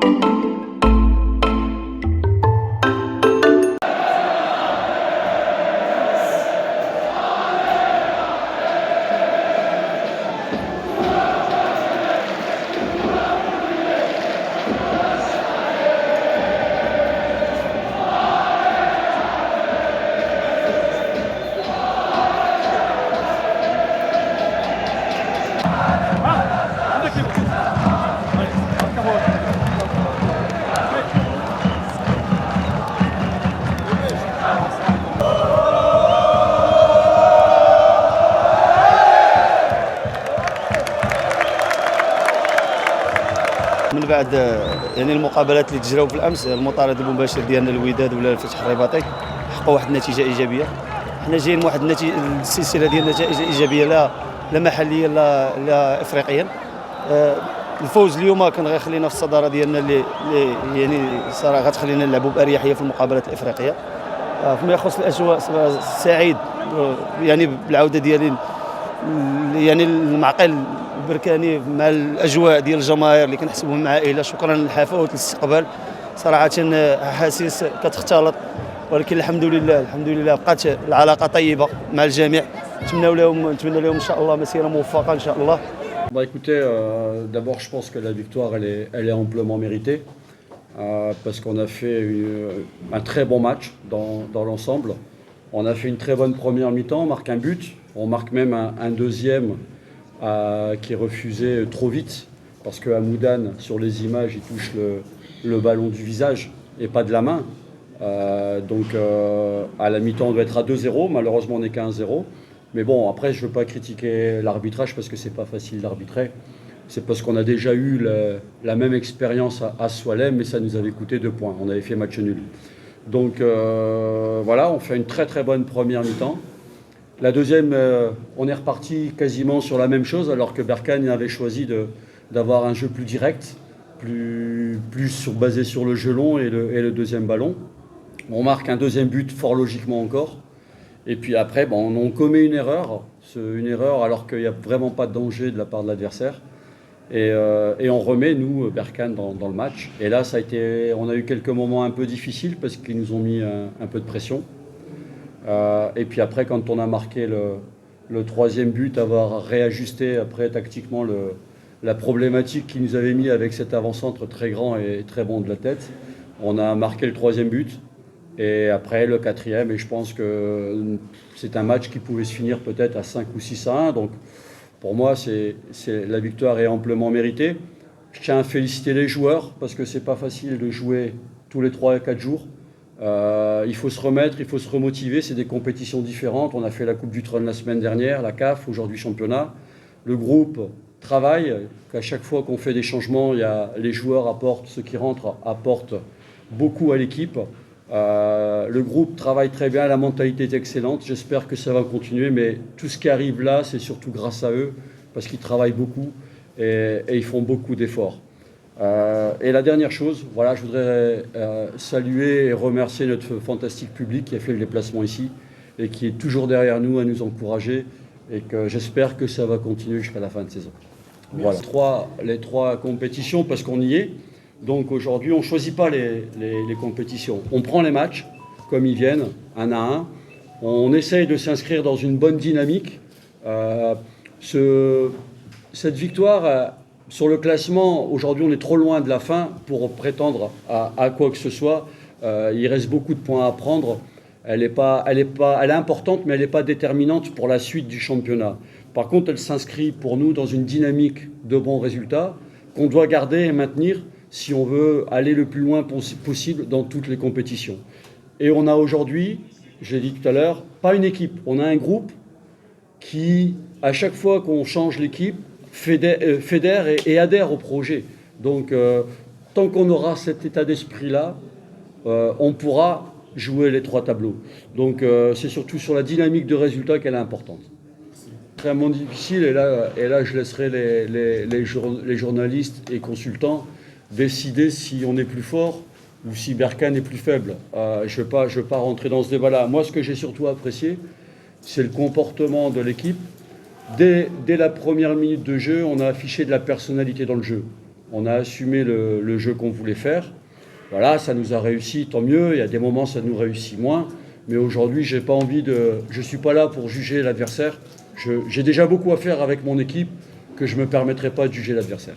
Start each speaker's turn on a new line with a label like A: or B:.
A: من بعد يعني المقابلات اللي تجراو في الامس، المطارد المباشر ديالنا الوداد ولا الفتح الرباطي حققوا واحد النتيجه ايجابيه. حنا جايين واحد السلسله ديال النتائج الايجابيه لا محليا لا افريقيا. الفوز اليوم كان غيخلينا في الصداره ديالنا اللي يعني صراحه غتخلينا نلعبوا باريحيه في المقابلات الافريقيه. فيما يخص الاجواء سعيد يعني بالعوده ديالي يعني المعقل البركاني مع الاجواء ديال الجماهير اللي كنحسبهم مع عائله. شكرا للحفاوه والاستقبال، صراحه احاسيس كتختلط، ولكن الحمد لله بقات العلاقه طيبه مع الجميع. نتمنى لهم ان شاء الله مسيره موفقه ان شاء الله.
B: Bah écoutez, d'abord je pense que la victoire elle est amplement méritée parce qu'on a fait un très bon match dans l'ensemble. On a fait une très bonne première mi-temps, on marque un but, on marque même un deuxième qui est refusé trop vite parce que Amoudan sur les images il touche le ballon du visage et pas de la main. Donc à la mi-temps on doit être à 2-0, malheureusement on n'est qu'à 1-0. Mais bon, après, je ne veux pas critiquer l'arbitrage parce que ce n'est pas facile d'arbitrer. C'est parce qu'on a déjà eu la même expérience à Soilem, mais ça nous avait coûté 2 points. On avait fait match nul. Donc voilà, on fait une très très bonne première mi-temps. La deuxième, on est reparti quasiment sur la même chose, alors que Berkane avait choisi d'avoir un jeu plus direct, plus basé sur le jeu long et le deuxième ballon. On marque un deuxième but fort logiquement encore. Et puis après, on commet une erreur alors qu'il n'y a vraiment pas de danger de la part de l'adversaire. Et on remet, nous, Berkane, dans le match. Et là, on a eu quelques moments un peu difficiles parce qu'ils nous ont mis un peu de pression. Et puis après, quand on a marqué le troisième but, avoir réajusté après tactiquement la problématique qu'ils nous avaient mis avec cet avant-centre très grand et très bon de la tête, on a marqué le troisième but. Et après le quatrième, et je pense que c'est un match qui pouvait se finir peut-être à 5 ou 6-1. Donc pour moi, la victoire est amplement méritée. Je tiens à féliciter les joueurs parce que c'est pas facile de jouer tous les 3 à 4 jours. Il faut se remettre, il faut se remotiver. C'est des compétitions différentes. On a fait la Coupe du Trône la semaine dernière, la CAF, aujourd'hui championnat. Le groupe travaille. À chaque fois qu'on fait des changements, les joueurs apportent, ceux qui rentrent apportent beaucoup à l'équipe. Le groupe travaille très bien, la mentalité est excellente, j'espère que ça va continuer, mais tout ce qui arrive là, c'est surtout grâce à eux, parce qu'ils travaillent beaucoup et ils font beaucoup d'efforts. Et la dernière chose, voilà, je voudrais saluer et remercier notre fantastique public qui a fait le déplacement ici et qui est toujours derrière nous à nous encourager, et que j'espère que ça va continuer jusqu'à la fin de saison. Voilà, les 3 compétitions, parce qu'on y est. Donc aujourd'hui, on ne choisit pas les compétitions. On prend les matchs comme ils viennent, 1 à 1. On essaye de s'inscrire dans une bonne dynamique. Cette victoire, sur le classement, aujourd'hui, on est trop loin de la fin pour prétendre à quoi que ce soit. Il reste beaucoup de points à prendre. Elle est importante, mais elle n'est pas déterminante pour la suite du championnat. Par contre, elle s'inscrit pour nous dans une dynamique de bons résultats qu'on doit garder et maintenir si on veut aller le plus loin possible dans toutes les compétitions. Et on a aujourd'hui, je l'ai dit tout à l'heure, pas une équipe, on a un groupe qui, à chaque fois qu'on change l'équipe, fédère et adhère au projet. Donc, tant qu'on aura cet état d'esprit-là, on pourra jouer les 3 tableaux. Donc, c'est surtout sur la dynamique de résultat qu'elle est importante. Extrêmement difficile, et là je laisserai les journalistes et consultants décider si on est plus fort ou si Berkane est plus faible. Je ne veux pas rentrer dans ce débat-là. Moi, ce que j'ai surtout apprécié, c'est le comportement de l'équipe. Dès la première minute de jeu, on a affiché de la personnalité dans le jeu. On a assumé le jeu qu'on voulait faire. Voilà, ça nous a réussi, tant mieux. Il y a des moments, ça nous réussit moins. Mais aujourd'hui, je ne suis pas là pour juger l'adversaire. J'ai déjà beaucoup à faire avec mon équipe que je ne me permettrai pas de juger l'adversaire.